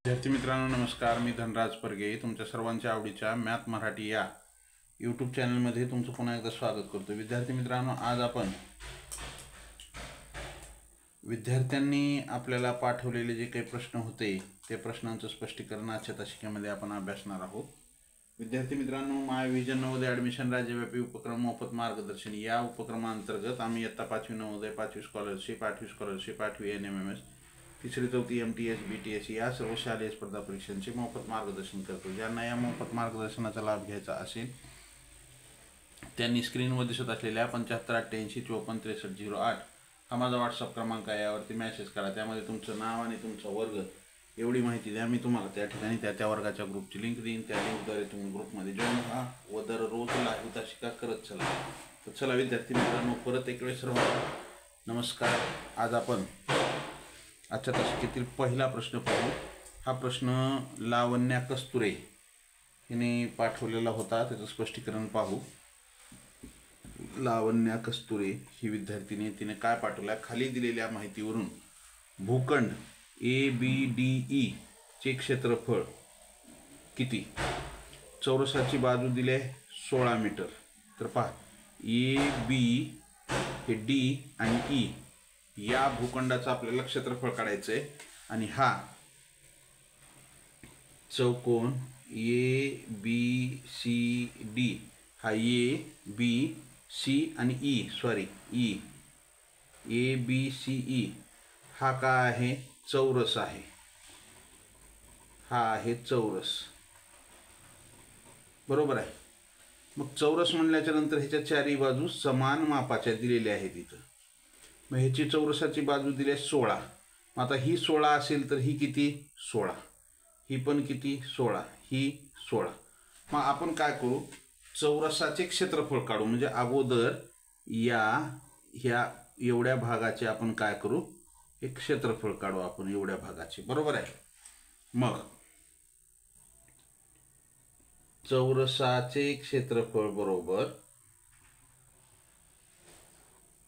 विद्यार्थी मित्रांनो नमस्कार, मी धनराज परगे तुमच्या सर्वांच्या आवडीच्या मॅथ मराठी या यूट्यूब चॅनलमध्ये तुमचं पुन्हा एकदा स्वागत करतो। विद्यार्थी मित्रांनो, आज आपण विद्यार्थ्यांनी आपल्याला पाठवलेले जे काही प्रश्न होते ते प्रश्नांचं स्पष्टीकरण आजच्या तासिकेमध्ये आपण अभ्यासणार आहोत। विद्यार्थी मित्रांनो, माय विजन नवोदय ॲडमिशन राज्यव्यापी उपक्रम मोफत मार्गदर्शन या उपक्रमांतर्गत आम्ही इयत्ता 5वी नवोदय, 5वी स्कॉलरशिप, 8वी स्कॉलरशिप, 8वी NMMS, तिसरी चौथी MTS BTS या सर्व शालेय स्पर्धा परीक्षांचे मोफत मार्गदर्शन करतो। ज्यांना या मोफत मार्गदर्शनाचा लाभ घ्यायचा असेल त्यांनी स्क्रीनवर दिसत असलेल्या 7588546308 हा माझा व्हॉट्सअप क्रमांक आहे, यावरती मेसेज करा। त्यामध्ये तुमचं नाव आणि तुमचा वर्ग एवढी माहिती द्या। मी तुम्हाला त्या ठिकाणी त्या वर्गाच्या ग्रुपची लिंक देईन। त्या लिंकद्वारे तुम्ही ग्रुपमध्ये जॉईन व्हा व दररोज लाईव्ह तासिका करत चला। तर चला विद्यार्थी मित्रांनो, परत एक वेळ सर्वांना नमस्कार। आज आपण आजच्या तासिकेतील पहिला प्रश्न पाहू। हा प्रश्न लावण्या कस्तुरे हिने पाठवलेला होता, त्याचं स्पष्टीकरण पाहू। लावण्या कस्तुरे ही विद्यार्थिनी, तिने काय पाठवलं? खाली दिलेल्या माहितीवरून भूखंड ABDE चे क्षेत्रफळ किती? चौरसाची बाजू दिले 16 मीटर। तर पहा, AB हे D आणि E या भूखंडाचं आपल्याला क्षेत्रफळ काढायचं आहे। आणि हा चौकोन ABCD हा ABC आणि E ABCE हा काय आहे? चौरस आहे। हा आहे चौरस, बरोबर आहे। मग चौरस म्हणल्याच्या नंतर ह्याच्या चारही बाजू समान मापाच्या दिलेल्या आहेत इथं। मग ह्याची चौरसाची बाजू दिली 16। मग आता ही 16 असेल तर ही किती? 16। ही पण किती? 16। ही 16। मग आपण काय करू? चौरसाचे क्षेत्रफळ काढू। म्हणजे अगोदर ह्या एवढ्या भागाचे आपण काय करू? एक क्षेत्रफळ काढू आपण एवढ्या भागाचे, बरोबर आहे। मग चौरसाचे क्षेत्रफळ बरोबर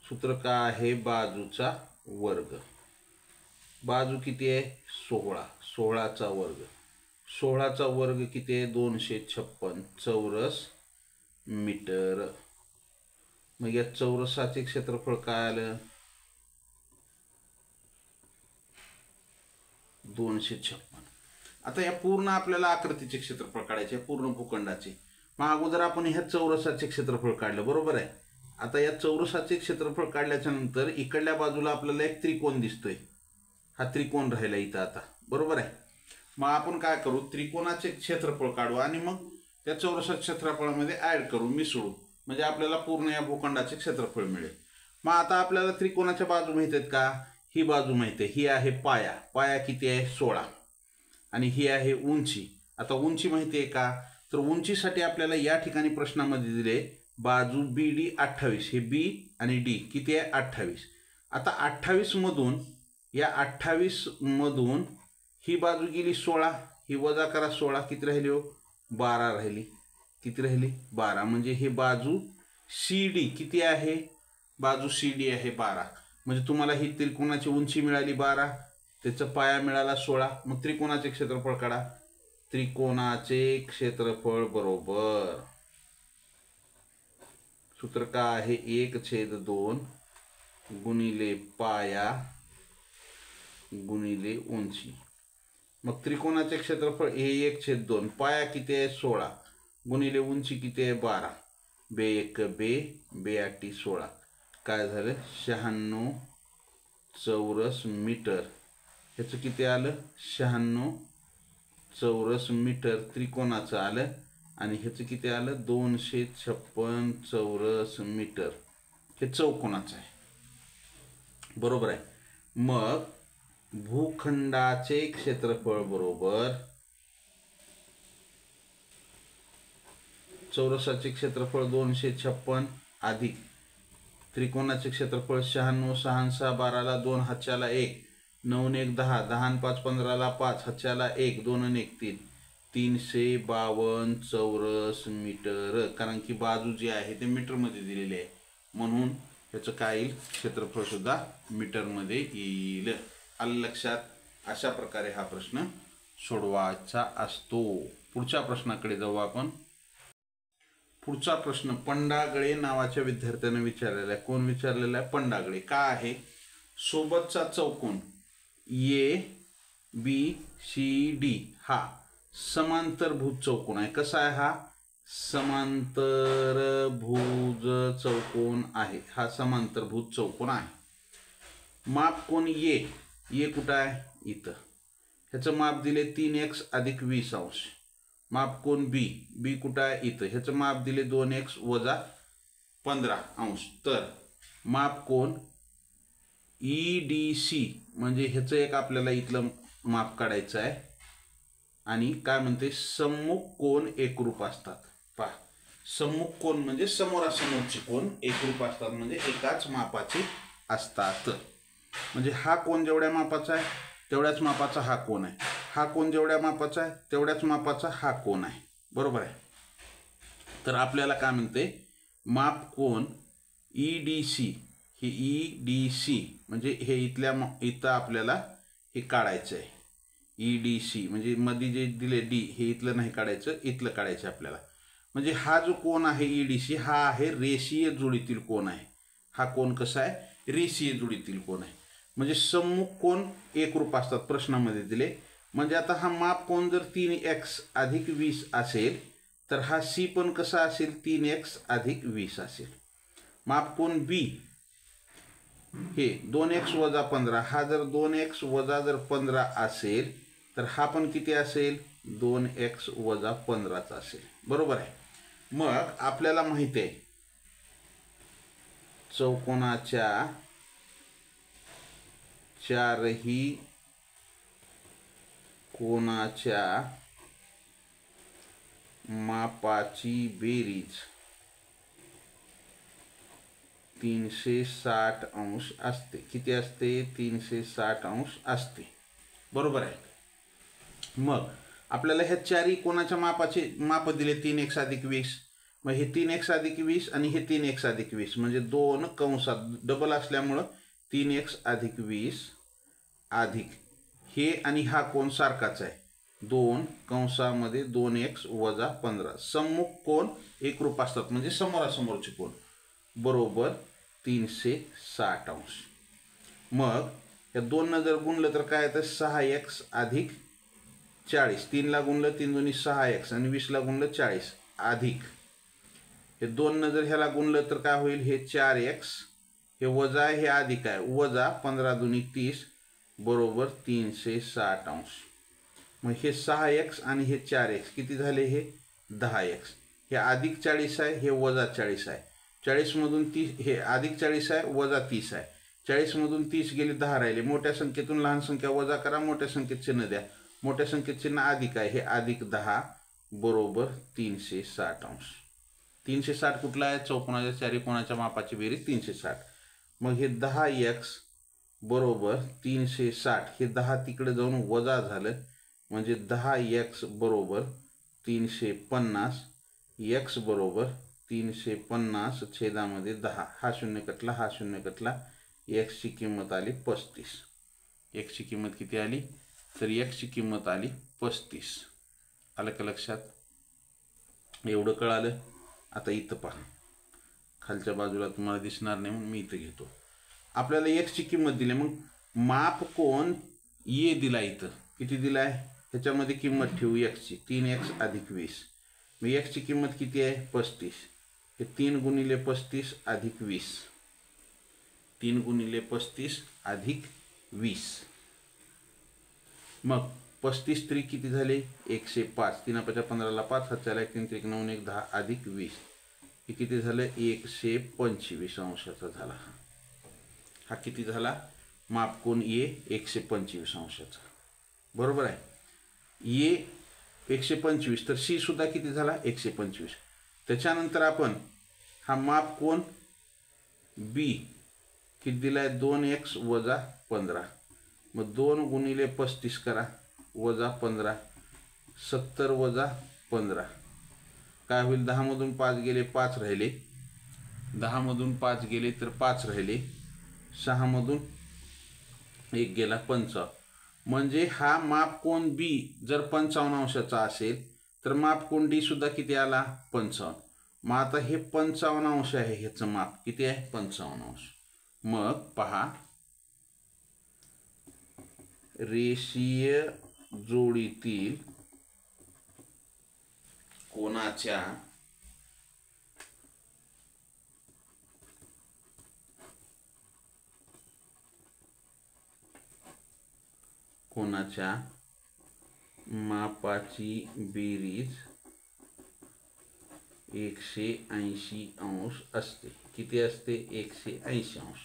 सूत्र काय आहे? बाजूचा वर्ग। बाजू किती आहे? 16। 16चा वर्ग। 16चा वर्ग किती आहे? 256 चौरस मीटर। मग या चौरसाचे क्षेत्रफळ काय आलं? 256। आता या पूर्ण आपल्याला आकृतीचे क्षेत्रफळ काढायचे, पूर्ण भूखंडाचे। मग अगोदर आपण ह्या चौरसाचे क्षेत्रफळ काढलं, बरोबर आहे। आता या चौरसाचे क्षेत्रफळ काढल्याच्या नंतर इकडल्या बाजूला आपल्याला एक त्रिकोण दिसतोय। हा त्रिकोण राहिला इथं आता, बरोबर आहे। मग आपण काय करू? त्रिकोणाचे क्षेत्रफळ काढू आणि मग त्या चौरसाच्या क्षेत्रफळामध्ये ऍड करू, मिसळू। म्हणजे आपल्याला पूर्ण या भूखंडाचे क्षेत्रफळ मिळेल। मग आता आपल्याला त्रिकोणाच्या बाजू माहित आहेत का? ही बाजू माहिती आहे। ही आहे पाया। पाया किती आहे? 16। आणि ही आहे उंची। आता उंची माहिती आहे का? तर उंचीसाठी आपल्याला या ठिकाणी प्रश्नामध्ये दिले बाजू BD 28। हे B आणि D किती आहे? 28। आता 28 मधून ही बाजू गेली 16, ही वजा करा 16, किती राहिली हो? 12 राहिली। किती राहिली? 12। म्हणजे हे बाजू CD किती आहे? बाजू CD आहे 12। म्हणजे तुम्हाला ही त्रिकोणाची उंची मिळाली 12, त्याचा पाया मिळाला 16। मग त्रिकोणाचे क्षेत्रफळ काढा। त्रिकोणाचे क्षेत्रफळ बरोबर सूत्र काय आहे? 1/2 गुणिले पाया गुणिले उंची। मग त्रिकोणाचे क्षेत्रफळ हे 1/2, पाया किती आहे? 16 गुणिले उंची किती आहे? 12। 2 बे 8 16, काय झालं? 96 चौरस मीटर। ह्याचं किती आलं? 96 चौरस मीटर त्रिकोणाचं आलं। आणि ह्याचं किती आलं? 256 चौरस मीटर। हे चौकोनाचं आहे, बरोबर आहे। मग भूखंडाचे क्षेत्रफळ बरोबर चौरसाचे क्षेत्रफळ 256 अधिक त्रिकोणाचे क्षेत्रफळ 96, 6 6 12ला 2, हातच्याला 1, 9 1 10, 10 5 15ला 5, हातच्याला 1, 2 1 3, 352 चौरस मीटर। कारण की बाजू जी आहे ते मीटरमध्ये दिलेली आहे, म्हणून याचं काय येईल? क्षेत्रफळ सुद्धा मीटरमध्ये येईल। आलं लक्षात? अशा प्रकारे हा प्रश्न सोडवायचा असतो. पुढच्या प्रश्नाकडे जाऊ आपण. पुढचा प्रश्न पंडागळे नावाच्या विद्यार्थ्याने विचारलेला आहे. कोण विचारलेला आहे? पंडागळे. काय आहे? सोबतचा चौकोन ABCD हा समांतरभुज चौकोन आहे. कसा आहे हा? समांतरभुज चौकोन आहे. हा समांतरभुज चौकोन आहे. माप कोण A कुठं आहे? इथं. ह्याचं माप दिले 3x अधिक 20 अंश. माप कोण B कुठं आहे? इथं. ह्याचं माप दिले 2x वजा 15 अंश. तर माप कोण EDC म्हणजे ह्याचं एक आपल्याला इथलं माप काढायचं आहे. आणि काय म्हणते? सम्मुख कोण एकरूप असतात. पहा, सम्मुख कोण म्हणजे समोरासमोरचे कोण एकरूप असतात, म्हणजे एकाच मापाचे असतात. म्हणजे हा कोण जेवढ्या मापाचा आहे तेवढ्याच मापाचा हा कोण आहे. हा कोण जेवढ्या मापाचा आहे तेवढ्याच मापाचा हा कोण आहे. बरोबर आहे. तर आपल्याला काय म्हणते? माप कोण EDC हे EDC म्हणजे हे इथं आपल्याला हे काढायचं आहे. EDC म्हणजे मध्ये जे दिले D हे इथलं नाही काढायचं, इथलं काढायचं आपल्याला. म्हणजे हा जो कोण आहे EDC हा आहे रेषीय जोडीतील कोण आहे. हा कोण कसा आहे? रेषीय जोडीतील कोण आहे. म्हणजे सम्मुख कोण एकरूप असतात प्रश्नामध्ये दिले. म्हणजे आता हा माप कोण जर 3x अधिक 20 असेल तर हा C पण कसा असेल? 3x अधिक 20 असेल. माप कोण B हे 2x वजा 15 हा जर 2x वजा जर 15 असेल तर हा पण किती असेल? 2x वजा 15 असेल. बरोबर आहे. मग आपल्याला माहिती आहे चौकोनाच्या चारही कोनाच्या मापाची बेरीज 360 अंश असते. किती असते? 360 अंश असते. बरोबर आहे. मग आपल्याला ह्या चारही कोणाच्या मापाचे माप दिले 3x अधिक 20. मग हे 3x अधिक 20 आणि हे 3x अधिक 20 म्हणजे दोन कंसात डबल असल्यामुळं 3x अधिक 20 अधिक हे आणि हा कोण सारखाच आहे. दोन कंसामध्ये 2x वजा 15. सम्मुख कोण एकरूप असतात म्हणजे समोरासमोरचे कोण. बरोबर 360 अंश. मग या दोन जर गुणलं तर काय येतं? 6x अधिक 40. 3 ला गुणलं 3 दोन्ही 6x आणि 20 ला गुणलं 40 अधिक हे 2 जर ह्याला गुणलं तर काय होईल? हे 4x हे वजा आहे हे अधिक आहे. वजा 15 दोन्ही 30 बरोबर 360 अंश. मग हे 6x आणि हे 4x किती झाले? हे 10x. हे अधिक 40 आहे हे वजा 40 आहे. 40 मधून 30 हे अधिक 40 आहे वजा 30 आहे. 40 मधून 30 गेले 10 राहिले. मोठ्या संख्येतून लहान संख्या वजा करा. मोठ्या संख्येत चिन्ह द्या. मोठ्या संख्येत चिन्ह अधिक आहे हे अधिक 10 बरोबर 360 अंश. 360 कुठला आहे? चौकोनाच्या चारी कोणाच्या मापाची बेरीज 360. मग हे 10x बरोबर 360 हे 10 तिकडे जाऊन वजा झालं म्हणजे 10x बरोबर 350. x बरोबर 350 छेदामध्ये 10. हा शून्य कटला हा शून्य कटला. x ची किंमत आली 35. x ची किंमत किती आली? तर x ची किंमत आली 35. आलं का लक्षात? एवढं कळालं. आता इथं पहा खालच्या बाजूला तुम्हाला दिसणार नाही म्हणून मी इथं घेतो. आपल्याला x ची किंमत दिली. मग माप कोण A दिला. इथं किती दिलाय? ह्याच्यामध्ये किंमत ठेवू x ची 3x अधिक 20. मग x ची किंमत किती आहे? 35. हे 3 गुणिले 35 अधिक 20. 3 गुणिले 35 अधिक 20. मग 35 त्रिक किती झाले? 105. 3 5 15ला 5 हात चाला 3 त्रिक 9 1 10 अधिक 20 हे किती झालं? 125 अंशाचा झाला. हा किती झाला? माप कोण A 125 अंशाचा. बरोबर आहे. A 125 तर C सुद्धा किती झाला? 125. त्याच्यानंतर आपण हा माप कोण B किती दिलाय? 2x वजा 15. मग 2 गुणिले 35 करा वजा 15 70 वजा 15 काय होईल? 10 मधून 5 गेले 5 राहिले. 10 मधून 5 गेले तर 5 राहिले. 6 मधून 1 गेला 55. म्हणजे हा मापकोन बी जर 55 अंशाचा असेल तर मापकोन डी सुद्धा किती आला 55. मग आता हे 55 अंश आहे, ह्याचं माप किती आहे 55 अंश. मग पहा रेषीय जोडीतील कोनाच्या मापाची बेरीज 180 अंश असते. किती असते 180 अंश.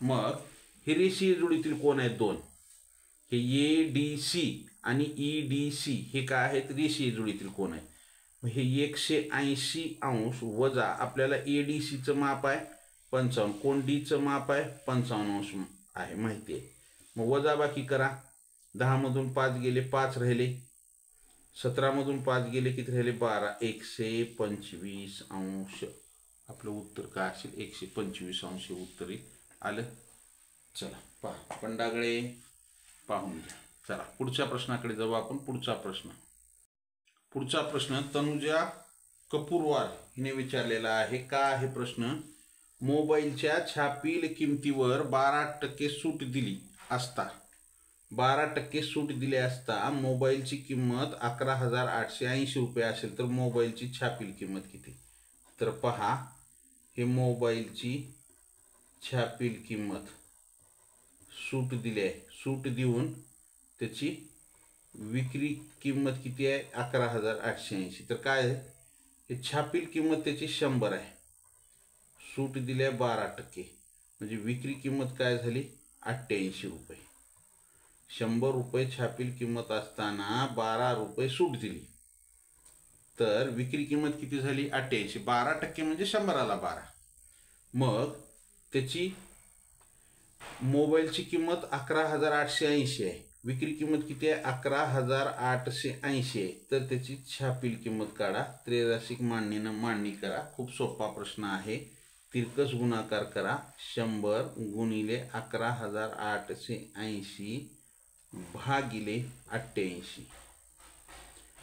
मग हे रेषीय जोडीतील कोन आहेत दोन, हे ADC आणि EDC हे काय आहेत रेषीय जोडीतील कोन आहे. हे 180 अंश वजा आपल्याला ADCचं माप आहे 55, कोन डीचं माप आहे 55 अंश आहे माहिती आहे. मग वजा बाकी करा, 10 मधून 5 गेले 5 राहिले, 17 मधून 5 गेले किती राहिले 12, 125 अंश. आपलं उत्तर काय असेल 125 अंश उत्तर आलं. चला पहा पंडागळे पाहून घ्या. चला पुढच्या प्रश्नाकडे जाऊ आपण. पुढचा प्रश्न तनुजा कपूरवार हिने विचारलेला आहे. का आहे प्रश्न, मोबाईलच्या छापील किमतीवर 12% सूट दिली असता 12% सूट दिली असता मोबाईलची किंमत 11,880 रुपये असेल तर मोबाईलची छापील किंमत किती. तर पहा हे मोबाईलची छापील किंमत सूट दिली आहे, सूट देऊन त्याची विक्री किंमत किती आहे 11,880. तर काय आहे हे छापील किंमत त्याची 100 आहे, सूट दिली आहे 12%, म्हणजे विक्री किंमत काय झाली 88 रुपये. 100 रुपये छापील किंमत असताना 12 रुपये सूट दिली तर विक्री किंमत किती झाली 88. 12% म्हणजे 100ला 12. मग त्याची मोबाईलची किंमत 11,880 आहे, विक्री किंमत किती आहे 11,880 आहे. तर त्याची छापील किंमत काढा. त्रैराशिक मांडणीनं मांडणी करा. खूप सोपा प्रश्न आहे. तिरकस गुणाकार करा. 100 गुणिले 11,880 भागिले 88.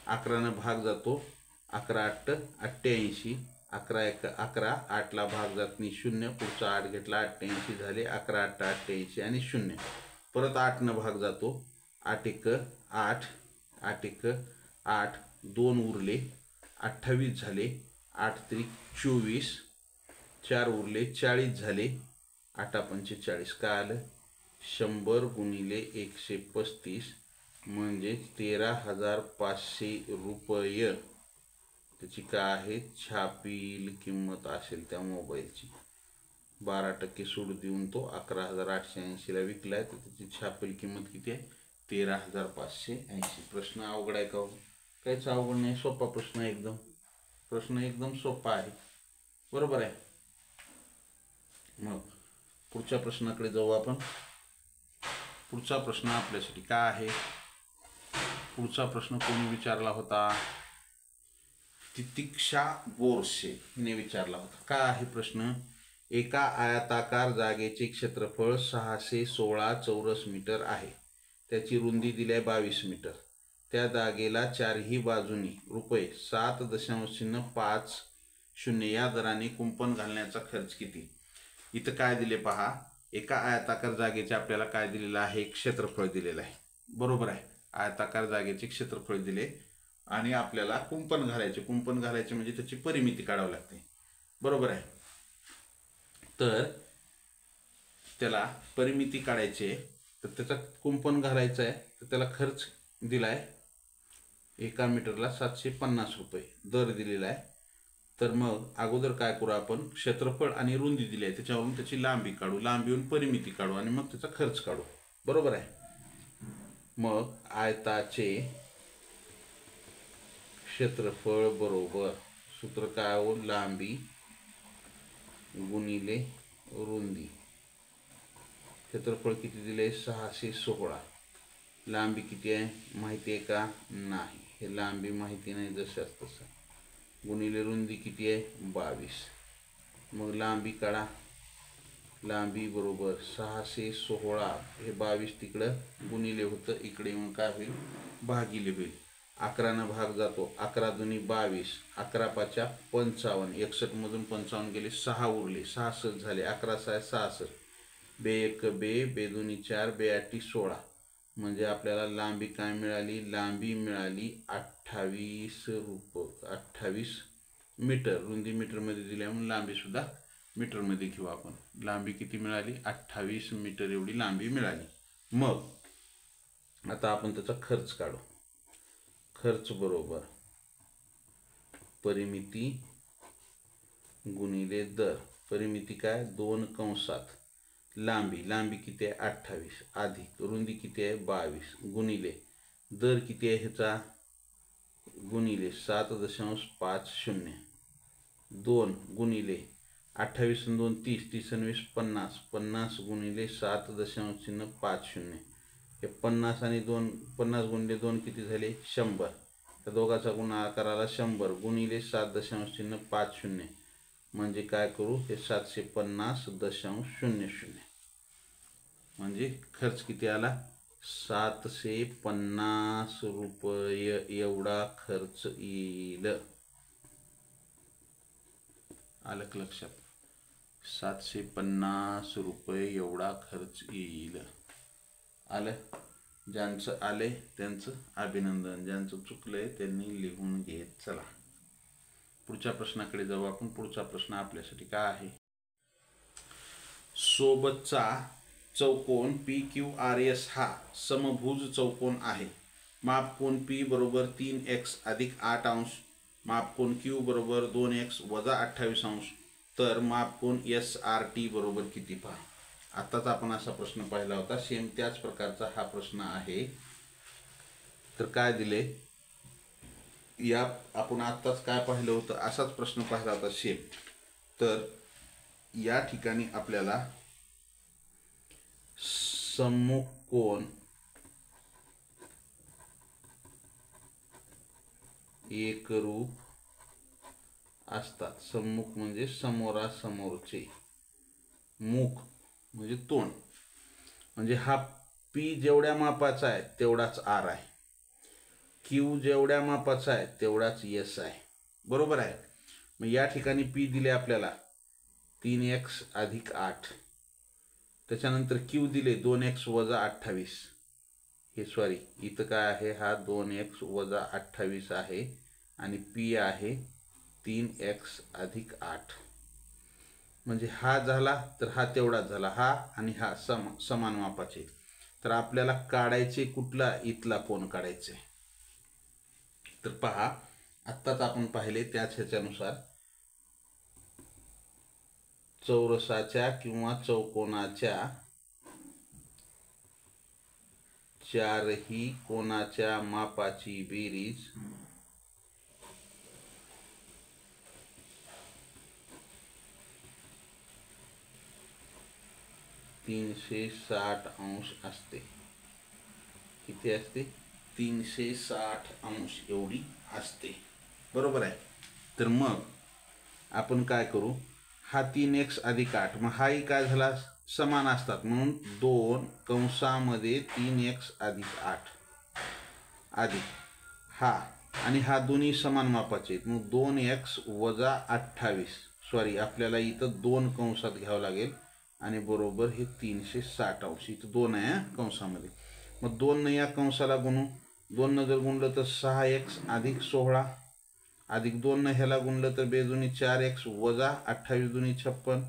11नं भाग जातो, 11 8 88, 11 1 11, 8ला भाग जात नाही 0, पुढचा 8 घेतला 88 झाले, 11 8 88 आणि 0. परत 8नं भाग जातो, 8 1 8, 8 1 8, 2 उरले 28 झाले, 8 3 24, 4 उरले 40 झाले, 8 5 40. काय आलं 100 गुणिले 135 म्हणजे 13,500 रुपये त्याची काय आहे छापील किंमत असेल त्या मोबाईलची. 12% सूट देऊन तो 11,880ला विकलाय तर त्याची छापील किंमत किती आहे 13,580. प्रश्न अवघड आहे का हो? काहीच अवघड नाही, सोपा प्रश्न आहे एकदम. प्रश्न एकदम सोपा आहे, बरोबर आहे. मग पुढच्या प्रश्नाकडे जाऊ आपण. पुढचा प्रश्न आपल्यासाठी काय आहे, पुढचा प्रश्न कोणी विचारला होता, तितिक्षा बोरसे हिने विचारला होता. काय आहे प्रश्न, एका आयताकार जागेचे क्षेत्रफळ 616 चौरस मीटर आहे, त्याची रुंदी दिली आहे 22 मीटर. त्या जागेला चारही बाजूनी रुपये 7.50 या दराने कुंपण घालण्याचा खर्च किती. इथं काय दिले पहा, एका आयताकार जागेचे आपल्याला काय दिलेलं आहे क्षेत्रफळ दिलेलं आहे, बरोबर आहे. आयताकार जागेचे क्षेत्रफळ दिले आणि आपल्याला कुंपण घालायचे म्हणजे त्याची परिमिती काढावी लागते, बरोबर आहे. तर त्याला परिमिती काढायचे तर त्याचा कुंपण घालायचं आहे तर त्याला खर्च दिलाय 1 मीटरला 750 रुपये दर दिलेला आहे. तर मग अगोदर काय करू आपण, क्षेत्रफळ आणि रुंदी दिली आहे त्याच्यावरून त्याची लांबी काढू, लांबीवरून परिमिती काढू आणि मग त्याचा खर्च काढू, बरोबर आहे. मग आयताचे क्षेत्रफळ बरोबर सूत्र काय हो, लांबी गुणिले रुंदी. क्षेत्रफळ किती दिले 616, लांबी किती आहे माहिती आहे का नाही, हे लांबी माहिती नाही जशाच तसं, गुणिले रुंदी किती आहे 22. मग लांबी काढा, लांबी बरोबर 616, हे 22 तिकडं गुणिले होतं, इकडे येऊन काय होईल भागिले होईल. 11 भाग जातो, 11 दुनी 22, 11 पाच्या 55, 61 मधून 55 गेले, 6 उरले, 66 झाले, 11 6 66, बे 1 बे, बे दोन्ही 4, बे 8 16. म्हणजे आपल्याला लांबी काय मिळाली, लांबी मिळाली 28 मीटर. रुंदी मीटरमध्ये दिली म्हणून लांबी सुद्धा मीटरमध्ये घेऊ आपण. लांबी किती मिळाली, 28 मीटर एवढी लांबी मिळाली. मग आता आपण त्याचा खर्च काढू. खर्च बरोबर परिमिती गुणिले दर. परिमिती काय, 2 कंसात लांबी, लांबी किती आहे 28, अधिक रुंदी किती आहे 22, गुणिले दर किती आहे ह्याचा, गुणिले 7.50, 2 गुणिले 28 आणि 2 30, 30 आणि 20 50, 50 गुणिले 7.50. हे 50 आणि 2, 50 गुणिले 2 किती झाले 100. त्या दोघाचा गुणाकार आला 100 गुणिले 7.50. म्हणजे काय करू, हे 750.00. म्हणजे खर्च किती आला, 750 रुपये एवढा खर्च येईल. आलं लक्षात, 750 रुपये एवढा खर्च येईल. आलं. ज्यांचं आले त्यांचं अभिनंदन, ज्यांचं चुकलंय त्यांनी लिहून घेत चला. पुढच्या प्रश्नाकडे जाऊ आपण. पुढचा प्रश्न आपल्यासाठी काय आहे, सोबतचा चौकोन PQRS हा समभुज चौकोन आहे. मापकोन P बरोबर 3x अधिक 8 अंश, मापकोन Q बरोबर 2x वजा 28 अंश, तर मापकोन SRT बरोबर किती पहा. आताच आपण असा प्रश्न पाहिला होता, सेम त्याच प्रकारचा हा प्रश्न आहे. तर काय दिले, या आपण आत्ताच काय पाहिलं होतं, असाच प्रश्न पाहिला होता सेम. तर या ठिकाणी आपल्याला सम्मुख कोन एकरूप असतात. सम्मुख म्हणजे समोरासमोरचे, मुख म्हणजे तोंड. म्हणजे हा P जेवढ्या मापाचा आहे तेवढाच R आहे, Q जेवढ्या मापाचा आहे तेवढाच S आहे. बरोबर आहे. मग या ठिकाणी P दिले आपल्याला 3x अधिक 8, त्याच्यानंतर Q दिले 2x वजा 28. हे सॉरी, इथं काय आहे, हा 2x वजा 28 आहे आणि P आहे 3x अधिक 8. म्हणजे हा झाला तर हा तेवढाच झाला, हा आणि हा समान मापाचे. तर आपल्याला काढायचे कुठला, इथला कोण काढायचे. तर पहा, आत्ताच आपण पाहिले त्याच ह्याच्यानुसार चौरसाच्या किंवा चौकोनाच्या चारही कोणाच्या मापाची बेरीज 360 अंश असते. किती असते, 360 अंश एवढी असते. बरोबर आहे. तर मग आपण काय करू, हा 3x अधिक 8, मग हाही काय झाला, समान असतात म्हणून 2 कंसामध्ये 3x अधिक 8 अधिक हा, आणि हा दोन्ही समान मापाचे, मग 2x वजा 28. सॉरी, आपल्याला इथं 2 कंसात घ्यावं लागेल आणि बरोबर हे 360 अंश. इथं 2 आहे कंसामध्ये, मग 2 या कंसाला गुणू, 2 जर गुणलं तर 6x अधिक 16 अधिक 2 ह्याला गुणलं तर बेदुनी 4x वजा 28 दुनी 56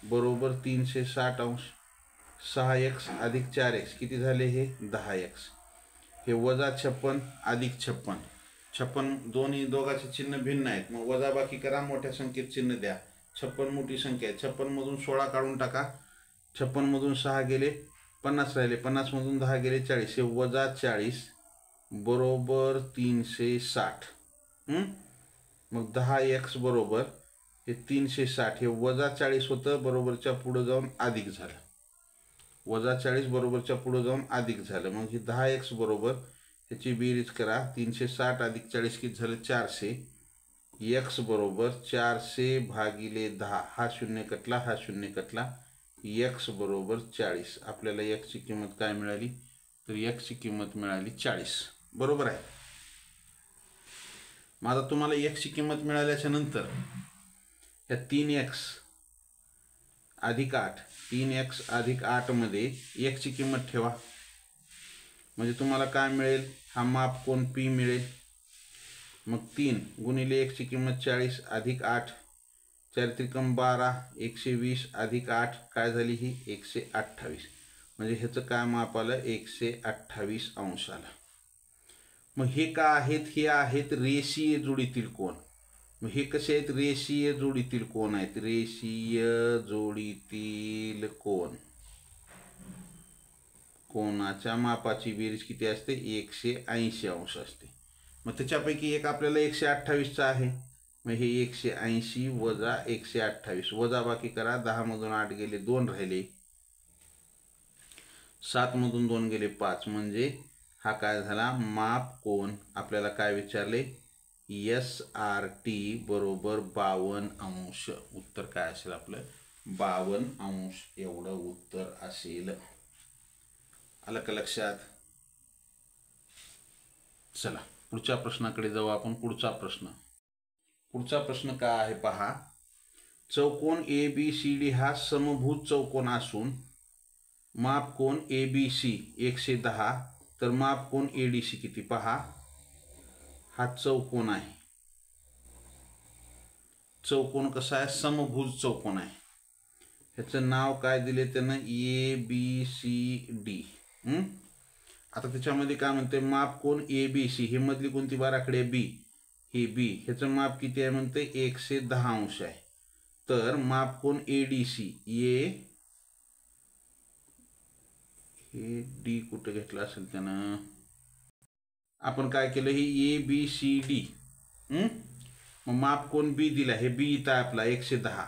बरोबर 360 अंश. 6x अधिक 4x किती झाले, हे 10x. हे वजा 56 अधिक 56, 56 दोघांचे चिन्ह भिन्न आहेत, मग वजा बाकी करा, मोठ्या संख्येत चिन्ह द्या. 56 मोठी संख्या आहे, 56 मधून 16 काढून टाका, 56 मधून 6 गेले 50 राहिले, 50 मधून 10 गेले 40, हे वजा 40 बरोबर 360. मग 10x बरोबर हे 360, हे वजा 40 होतं, बरोबरच्या पुढे जाऊन अधिक झालं, वजा 40 बरोबरच्या पुढे जाऊन अधिक झालं. मग हे 10x बरोबर, ह्याची बेरीज करा, 360 अधिक 40 किती झालं 400. x बरोबर 400 भागिले 10, हा शून्य कटला, हा शून्य कटला, x बरोबर 40. आपल्याला x ची किंमत काय मिळाली, तर x ची किंमत मिळाली 40. बरोबर आहे. मग आता तुम्हाला x ची किंमत मिळाल्याच्या नंतर या 3x अधिक 8, 3x अधिक 8 मध्ये x ची किंमत ठेवा. म्हणजे तुम्हाला काय मिळेल, हा माप कोन P मिळेल. मग 3 गुणिले x ची किंमत 40 अधिक 8, 4 त्रिकम 12, 120 अधिक 8 काय झाली ही 128. म्हणजे ह्याचं काय माप आलं, 128 अंश आला. मग हे का आहेत, हे आहेत रेषीय जोडीतील कोन. मग हे कसे आहेत, रेषीय जोडीतील कोन आहेत. रेषीय जोडीतील कोन, कोनाच्या मापाची बेरीज किती असते, 180 अंश असते. मग त्याच्यापैकी एक आपल्याला 128 चा आहे. मग हे 180 वजा 128 वजा बाकी करा. 10 मधून 8 गेले 2 राहिले, 7 मधून 2 गेले 5. म्हणजे हा काय झाला, माप कोन. आपल्याला काय विचारले, SRT बरोबर 52 अंश. उत्तर काय असेल आपलं, 52 अंश एवढं उत्तर असेल. आलं का लक्षात. चला पुढच्या प्रश्नाकडे जाऊ आपण. पुढचा प्रश्न काय आहे पहा. चौकोन ABCD हा समभुज चौकोन असून माप कोन ABC 110, तर माप कोन ADC किती. पहा हा चौकोन आहे. चौकोन कसा आहे, समभुज चौकोन आहे. ह्याचं नाव काय दिले त्यानं, ABCD. आता त्याच्यामध्ये काय म्हणते, माप कोन ABC, हे मधली कोणती बाराकडे B, हे B, ह्याचं माप किती आहे म्हणते 110 अंश आहे. तर माप कोन ADC, हे D कुठे घेतला असेल त्यानं, आपण काय केलं, हे ABCD. मग माप कोन B दिला, हे B इथं आपला 110.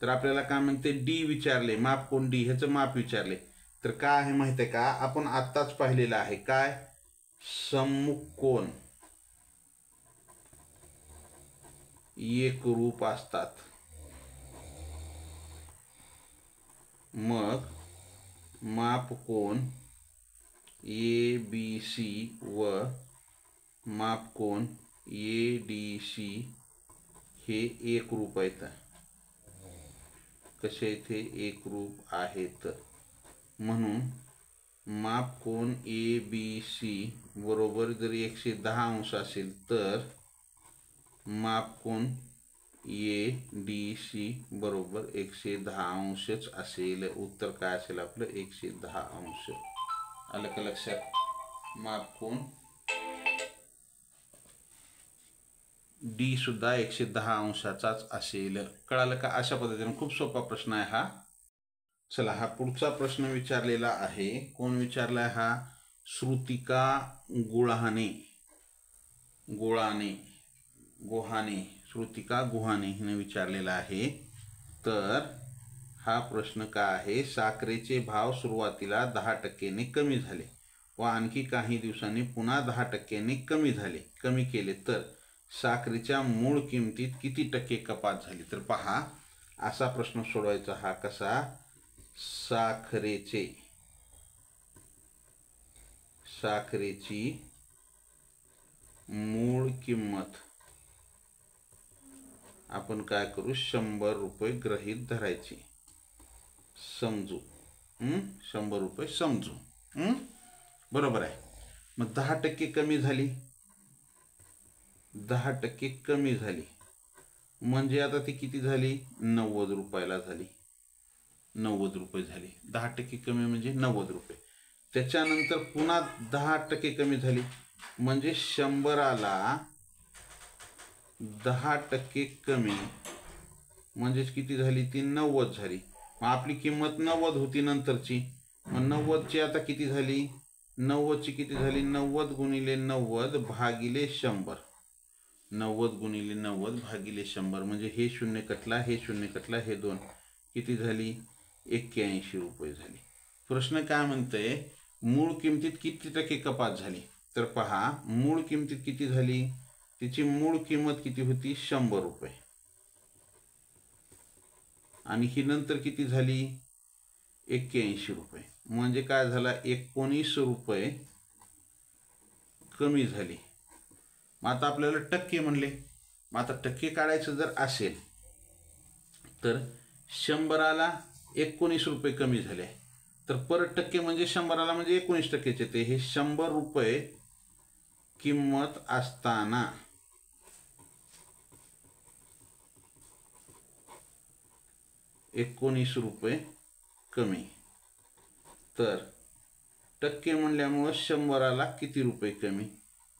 तर आपल्याला काय म्हणते, D विचारले, माप कोन D, ह्याचं माप विचारले. तर काय आहे माहिती आहे का, आपण आत्ताच पाहिलेलं आहे काय, समकोन एकरूप असतात. मग माप कोन ABC व माप कोन ADC हे एकरूप आहेत. कसे इथे एकरूप आहेत. म्हणून माप कोन ABC बरोबर जर 110 अंश असेल तर माप कोन ADC बरोबर 110 अंशच असेल. उत्तर काय असेल आपलं, 110 अंश. आलं का लक्षात. माप कोन D सुद्धा 110 अंशाचाच असेल. कळालं का. अशा पद्धतीने खूप सोपा प्रश्न आहे हा. चला हा पुढचा प्रश्न विचारलेला आहे. कोण विचारलाय हा, श्रुतिका गुहाने श्रुतिका गुहाने हिने विचारलेला आहे. तर हा प्रश्न काय आहे, साखरेचे भाव सुरुवातीला 10% ने कमी झाले व आणखी काही दिवसांनी पुन्हा 10% कमी केले तर साखरेच्या मूळ किमतीत किती टक्के कपात झाली. तर पहा असा प्रश्न सोडवायचा हा कसा, साखरेची मूळ किंमत आपण काय करू, 100 रुपये गृहीत धरायची. समजू 100 रुपये समजू. बरोबर आहे. मग 10% कमी झाली, 10% कमी झाली म्हणजे आता ती किती झाली, 90 रुपयाला झाली. 90 रुपये झाली. 10% कमी म्हणजे 90 रुपये. त्याच्यानंतर पुन्हा 10% कमी झाली म्हणजे 100ला 10% कमी म्हणजेच किती झाली, ती 90 झाली. मग आपली किंमत 90 होती नंतरची. मग 90ची आता किती झाली, 90ची किती झाली, 90 गुणिले 90 भागिले 100. 90 गुणिले 90 भागिले 100 म्हणजे हे शून्य कटला, हे शून्य कटला, हे 2 किती झाली, 81 रुपये झाली. प्रश्न काय म्हणतंय, मूळ किमतीत किती टक्के कपात झाली. तर पहा मूळ किमतीत किती झाली, तिची मूळ किंमत किती होती, 100 रुपये. आणि ही नंतर किती झाली, 81 रुपये म्हणजे काय झाला 19 रुपये कमी झाली. मग आता आपल्याला टक्के म्हणले. मग आता टक्के काढायचं जर असेल तर 100ला 19 रुपये कमी झाले तर परत टक्के म्हणजे 100ला म्हणजे 19% येते. हे 100 रुपये किंमत असताना 19 रुपये कमी. तर टक्के म्हणल्यामुळं 100ला किती रुपये कमी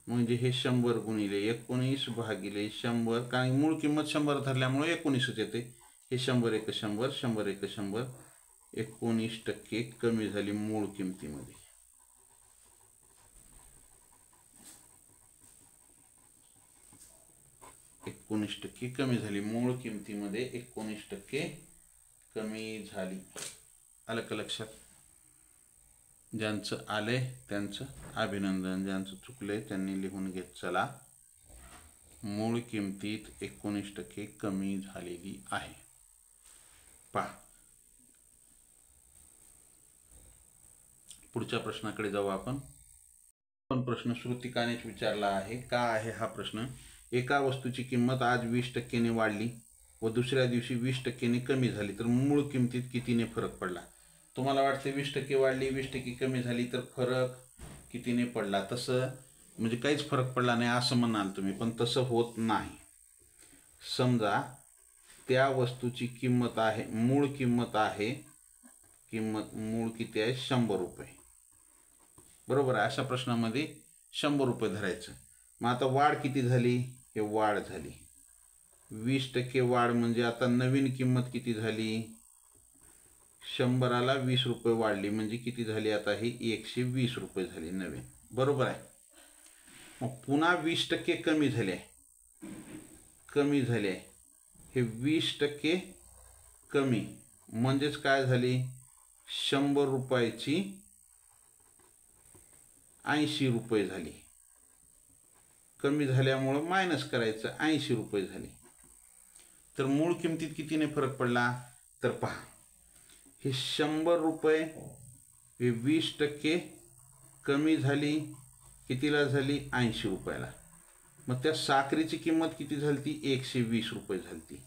म्हणजे हे 100 गुणिले 19 भागिले 100 कारण मूळ किंमत 100 धरल्यामुळे 19च येते. हे 100 एक 100 100 एक 100 19% कमी झाली मूळ किमतीमध्ये. टक्के कमी झाली मूळ किमतीमध्ये 19% कमी झाली. आलं का लक्षात? ज्यांचं आले त्यांचं अभिनंदन, ज्यांचं चुकले त्यांनी लिहून घेत चला. मूळ किमतीत 19% कमी झालेली आहे. पहा पुढच्या प्रश्नाकडे जाऊ आपण. प्रश्न श्रुतिकानेच विचारला आहे. का आहे हा प्रश्न? एका वस्तूची किंमत आज 20%ने वाढली व दुसऱ्या दिवशी 20%ने कमी झाली तर मूळ किमतीत कितीने फरक पडला? तुम्हाला वाटते 20% वाढली 20% कमी झाली तर फरक कितीने पडला? तसं म्हणजे काहीच फरक पडला नाही असं म्हणाल तुम्ही, पण तसं होत नाही. समजा त्या वस्तूची किंमत आहे, मूळ किंमत आहे, मूळ किती आहे 100 रुपये, बरोबर आहे. अशा प्रश्नामध्ये 100 रुपये धरायचं. मग आता वाढ किती झाली? हे वाढ झाली 20% वाढ म्हणजे आता नवीन किंमत किती झाली? 100ला 20 रुपये वाढली म्हणजे किती झाली? आता ही 120 रुपये झाली नवीन, बरोबर आहे. मग पुन्हा 20% कमी झाले, हे 20% कमी म्हणजेच काय झाली? 100 रुपयाची 80 रुपये झाली. कमी झाल्यामुळं मायनस करायचं, 80 रुपये झाली. तर मूळ किमतीत कितीने फरक पडला? तर पहा हे 100 रुपये हे 20% कमी झाली, कितीला झाली? 80 रुपयाला. मग त्या साखरेची किंमत किती झाली? ती 120 रुपये झाली.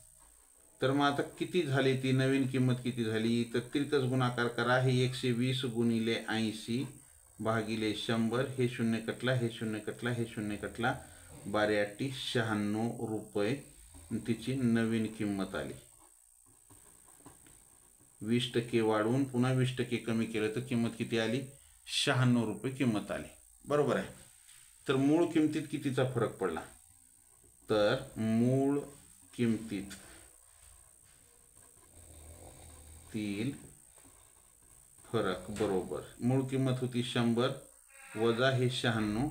तर मग आता किती झाली ती नवीन किंमत किती झाली? तर तिरकस गुणाकार करा. हे 120 गुणिले 80 भागिले 100 हे 0 कटला, हे 0 कटला, हे 0 कटला, 12 96 रुपये तिची नवीन किंमत आली. 20% वाढवून पुन्हा 20% कमी केलं तर किंमत किती आली? 96 रुपये किंमत आली, बरोबर आहे. तर मूळ किमतीत कितीचा फरक पडला? तर मूळ किमतीत तील फरक बरोबर मूळ किंमत होती 100 वजा हे 96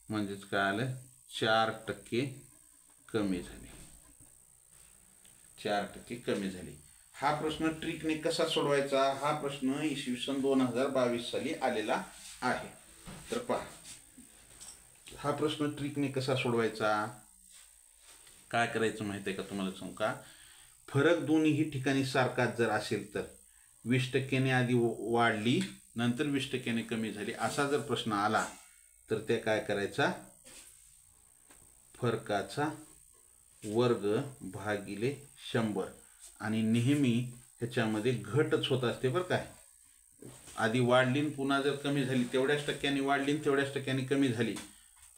म्हणजेच काय आलं? 4% कमी झाली, 4% कमी झाली. हा प्रश्न ट्रिकने कसा सोडवायचा? हा प्रश्न इसवी सन 2022 साली आलेला आहे. तर पहा हा प्रश्न ट्रिकने कसा सोडवायचा? काय करायचं माहिती आहे का तुम्हाला सांगू का? फरक दोन्ही ठिकाणी सारखाच जर असेल तर 20%ने आधी वाढली नंतर 20%ने कमी झाली असा जर प्रश्न आला तर ते काय करायचा? फरकाचा वर्ग भागिले 100 आणि नेहमी ह्याच्यामध्ये घटच होत असते बरं काय. आधी वाढली पुन्हा जर कमी झाली तेवढ्याच टक्क्यांनी वाढली तेवढ्याच टक्क्यांनी कमी झाली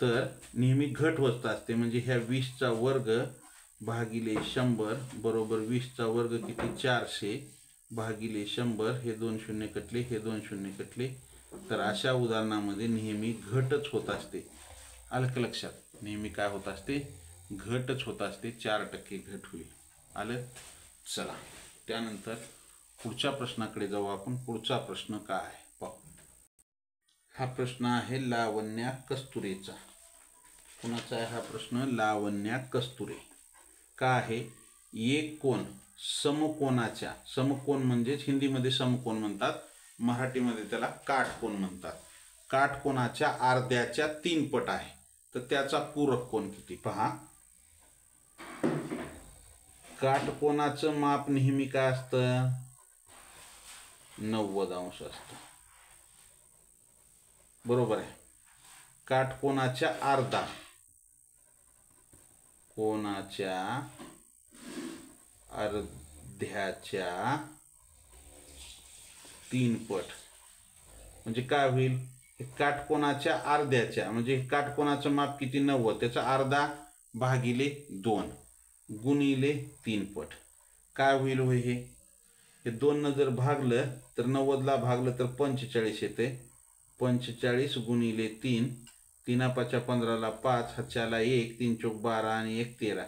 तर नेहमी घट होत असते. म्हणजे ह्या 20चा वर्ग भागिले 100 बरोबर 20चा वर्ग किती? 400 भागिले 100 हे 2 शून्य कटले, हे 2 शून्य कटले. तर अशा उदाहरणामध्ये नेहमी घटच होत असते. आलं का लक्षात? नेहमी काय होत असते? घटच होत असते. 4% घट होईल. आलं? चला त्यानंतर पुढच्या प्रश्नाकडे जाऊ आपण. पुढचा प्रश्न काय आहे पाहू. हा प्रश्न आहे लावण्या कस्तुरेचा. कुणाचा आहे हा प्रश्न? लावण्या कस्तुरे. का आहे? एक कोण समकोनाच्या, समकोन म्हणजेच हिंदीमध्ये समकोन म्हणतात, मराठीमध्ये त्याला काटकोन म्हणतात. काटकोनाच्या अर्ध्याच्या 3 पट आहे तर त्याचा पूरक कोण किती? पहा काटकोनाचं माप नेहमी काय असतं? 90 अंश असतं. बरोबर आहे. काटकोनाच्या अर्धा, कोनाच्या अर्ध्याच्या 3 पट म्हणजे काय होईल? काटकोनाच्या अर्ध्याच्या म्हणजे काटकोनाचं माप किती? 90, त्याचा अर्धा भागिले 2 गुणिले 3 पट. काय होईल होय? हे 2 न जर भागलं तर 90ला भागलं तर 45 येते. 45 गुणिले 3, 3 5 15ला 5, हातच्याला 1, 3 चौक 12 आणि 1 13,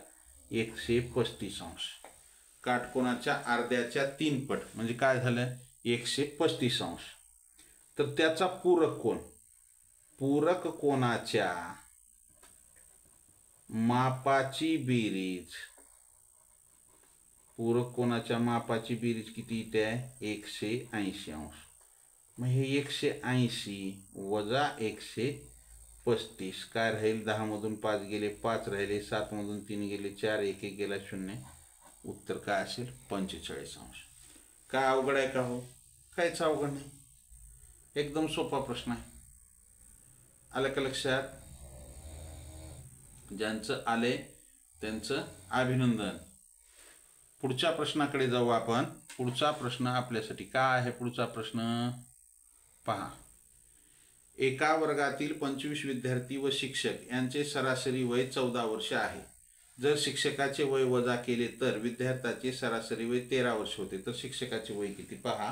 135 अंश. काटकोनाच्या अर्ध्याच्या 3 पट म्हणजे काय झालं? 135 अंश. तर त्याचा पूरक कोन, पूरक कोनाच्या मापाची बेरीज, पूरक कोनाच्या मापाची बेरीज किती येते? 180 अंश. मग हे 180 वजा 135 काय राहील? 10 मधून 5 गेले 5 राहिले, 7 मधून 3 गेले 4, 1 1 गेला 0. उत्तर काय असेल? 45 अंश. काय अवघड आहे का हो? काहीच अवघड नाही, एकदम सोपा प्रश्न आहे. आलं का लक्षात? ज्यांचं आले त्यांचं अभिनंदन. पुढच्या प्रश्नाकडे जाऊ आपण. पुढचा प्रश्न आपल्यासाठी काय आहे? पुढचा प्रश्न पहा. एका वर्गातील 25 विद्यार्थी व शिक्षक यांचे सरासरी वय 14 वर्ष आहे. जर शिक्षकाचे वय वजा केले तर विद्यार्थ्याचे सरासरी वय 13 वर्ष होते. तर शिक्षकाचे वय किती? पहा,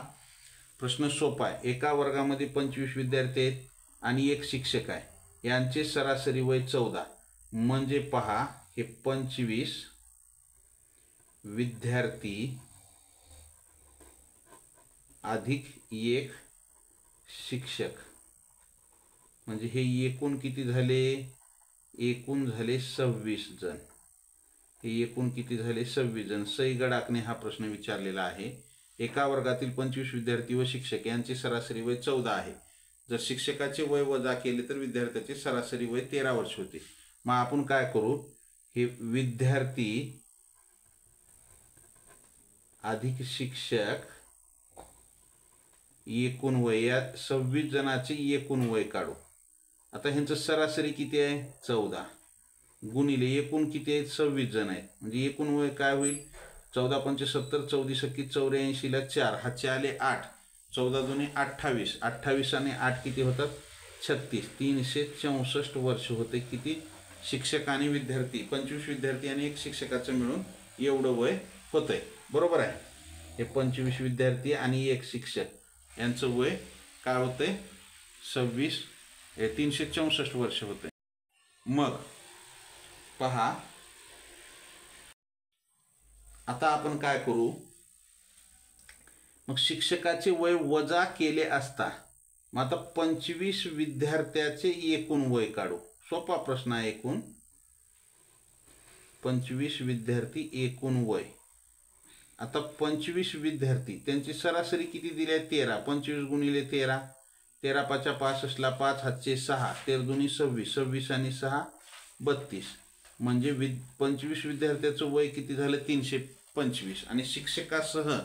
प्रश्न सोपा आहे. एका वर्गामध्ये 25 विद्यार्थी आहेत आणि एक शिक्षक आहे. यांचे सरासरी वय 14 म्हणजे पहा, हे 25 विद्यार्थी अधिक एक शिक्षक म्हणजे हे एकूण किती झाले? एकूण झाले 26 जण. हे एकूण किती झाले? 26 जण. सई गडाखने हा प्रश्न विचारलेला आहे. एका वर्गातील 25 विद्यार्थी व शिक्षक यांचे सरासरी वय 14 आहे. जर शिक्षकाचे वय वजा केले तर विद्यार्थ्याचे सरासरी वय 13 वर्ष होते. मग आपण काय करू? हे विद्यार्थी अधिक शिक्षक एकूण वय, या 26 जणांचे एकूण वय काढू. आता ह्यांचं सरासरी किती आहे? 14 गुणिले एकूण किती आहेत? 26 जण आहेत. म्हणजे एकूण वय काय होईल? 14 पंचे 70, 14 सक्की 84 ला 4, हातचे आले 8, 14 दुने 28, 28 आणि 8 किती होतात? 36, 364 वर्ष होते. किती? शिक्षक आणि विद्यार्थी, 25 विद्यार्थी आणि एक शिक्षकाचं मिळून एवढं वय होतंय. बरोबर आहे. हे 25 विद्यार्थी आणि एक शिक्षक यांचं वय काय होतंय? 364 वर्ष होते. मग पहा, आता आपण काय करू? मग शिक्षकाचे वय वजा केले असता मग आता 25 विद्यार्थ्याचे एकूण वय काढू. सोपा प्रश्न आहे. एकूण 25 विद्यार्थी एकूण वय. आता 25 विद्यार्थी त्यांची सरासरी किती दिली आहे? 13. 25 गुणिले 13, 13 5 65 ला 5, हातचे 6, 13 दुनी 26, 26 आणि 6 32. म्हणजे 25 विद्यार्थ्याचं वय किती झालं? 325. आणि शिक्षकासह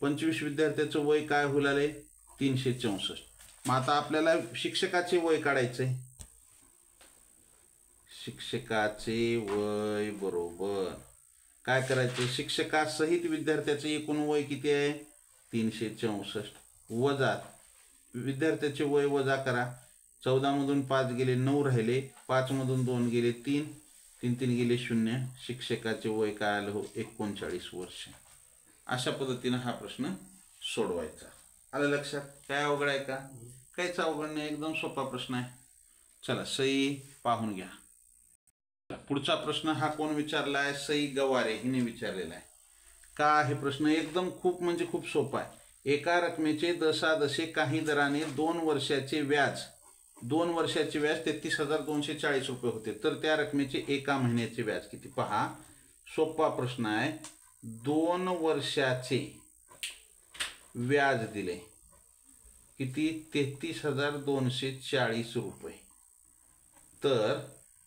25 विद्यार्थ्याचं वय काय होईल? 364. मग आता आपल्याला शिक्षकाचे वय काढायचंय. शिक्षकाचे वय बरोबर काय करायचं? शिक्षकासहित विद्यार्थ्याचे एकूण वय किती आहे? 364 वजा विद्यार्थ्याचे वय वजा करा. 14 मधून 5 गेले 9 राहिले, 5 मधून 2 गेले 3, 3 3 गेले 0. शिक्षकाचे वय काय आलं हो? 39 वर्ष. अशा पद्धतीने हा प्रश्न सोडवायचा. आलं लक्षात? काय अवघड आहे का? काहीच अवघड नाही, एकदम सोपा प्रश्न आहे. चला सई पाहून घ्या. पुढचा प्रश्न हा कोण विचारला आहे? सई गवारे हिने विचारलेला आहे. का आहे प्रश्न? एकदम खूप म्हणजे खूप सोपा आहे. एका रकमेचे दशादशे काही दराने 2 वर्षाचे व्याज 33,240 रुपये होते. तर त्या रकमेचे एका महिन्याचे व्याज किती? पहा, सोपा प्रश्न आहे. 2 वर्षाचे व्याज दिले किती? 33,240 रुपये. तर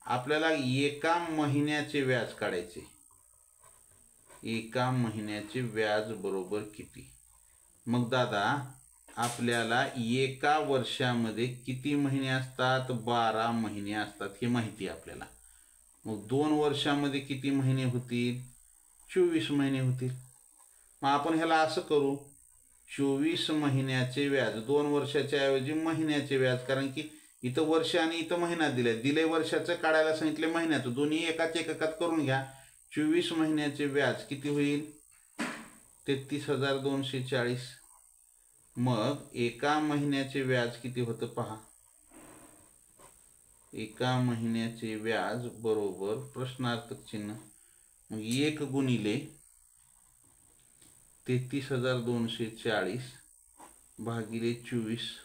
आपल्याला एका महिन्याचे व्याज काढायचे. एका महिन्याचे व्याज बरोबर किती? मग दादा आपल्याला एका वर्षामध्ये किती महिने असतात? 12 महिने असतात हे माहिती आहे आपल्याला. मग 2 वर्षामध्ये किती महिने होतील? 24 महिने होतील. मग आपण ह्याला असं करू, 24 महिन्याचे व्याज, 2 वर्षाच्या ऐवजी महिन्याचे व्याज, कारण की इथं वर्ष आणि इथं महिना दिले वर्षाचं काढायला सांगितले महिन्याचं, दोन्ही एकाच एककात करून घ्या. 24 महिन्याचे व्याज किती होईल? 33,240. मग एका महिन्याचे व्याज किती होतं पहा. एका महिन्याचे व्याज बरोबर प्रश्नार्थक चिन्ह, मग 1 गुणिले 33,240 भागिले 24.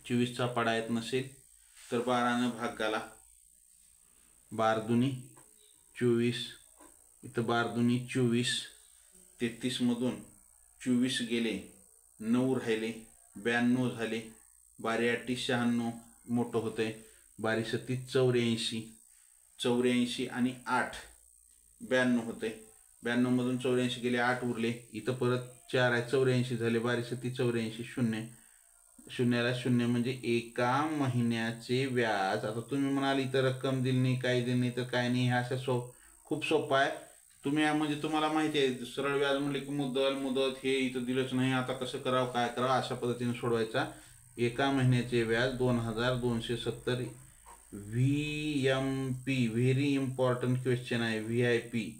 24चा पाडा येत नसेल तर 12 भाग घाला. 12 दुनी 24, इथं 12 दुनी 24. 33 मधून 24 गेले, 9 राहिले, 92 झाले. 12 8 96 मोठं होतंय. 12 7 84. 84 आणि 8 92 होते. 92 मधून 84 गेले, 8 उरले. इथं परत 4 आहे, 84 झाले. 12 7 84. शून्य, शून्याला शून्य म्हणजे एका महिन्याचे व्याज. आता तुम्ही म्हणाल इथं रक्कम दिली नाही, काही दिली नाही तर काय नाही, हे असं खूप सोपं आहे. तुम्ही म्हणजे तुम्हाला माहिती आहे सरळ व्याज म्हणले की मुदत हे इथं दिलंच नाही, आता कसं करावं काय करावं अशा पद्धतीने सोडवायचा. एका महिन्याचे व्याज 2,270. VMP व्हेरी इम्पॉर्टंट क्वेश्चन आहे. VIP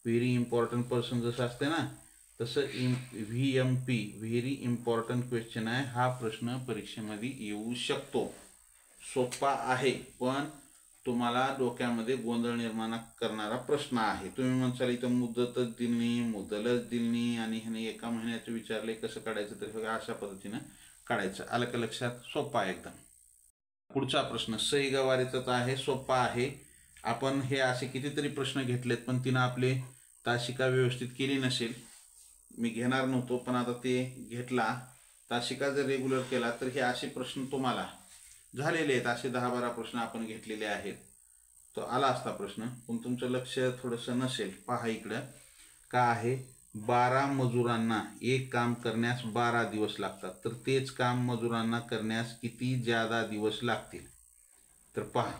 व्हेरी इम्पॉर्टंट पर्सन जसं असते ना तसं VMP व्हेरी इम्पॉर्टंट क्वेश्चन आहे. हा प्रश्न परीक्षेमध्ये येऊ शकतो. सोपा आहे पण तुम्हाला डोक्यामध्ये गोंधळ निर्माण करणारा प्रश्न आहे. तुम्ही म्हणसाल इथं मुदतच दिली नाही, मुदलच दिली नाही आणि ह्याने एका महिन्याचं विचारले कसं काढायचं, तर अशा पद्धतीनं काढायचं. आलं का लक्षात? सोपा आहे एकदम. पुढचा प्रश्न सई गवारीचाच आहे, सोपा आहे. आपण हे असे कितीतरी प्रश्न घेतलेत पण तिनं आपले तासिका व्यवस्थित केली नसेल. मी घेणार नव्हतो पण आता ते घेतला. तासिका जर रेग्युलर केला तर हे असे प्रश्न तुम्हाला झालेले आहेत. असे 10-12 प्रश्न आपण घेतलेले आहेत. तो आला असता प्रश्न पण तुमचं लक्ष थोडंसं नसेल. पहा इकडं का आहे, 12 मजुरांना एक काम करण्यास 12 दिवस लागतात, तर तेच काम मजुरांना करण्यास किती ज्यादा दिवस लागतील? तर पहा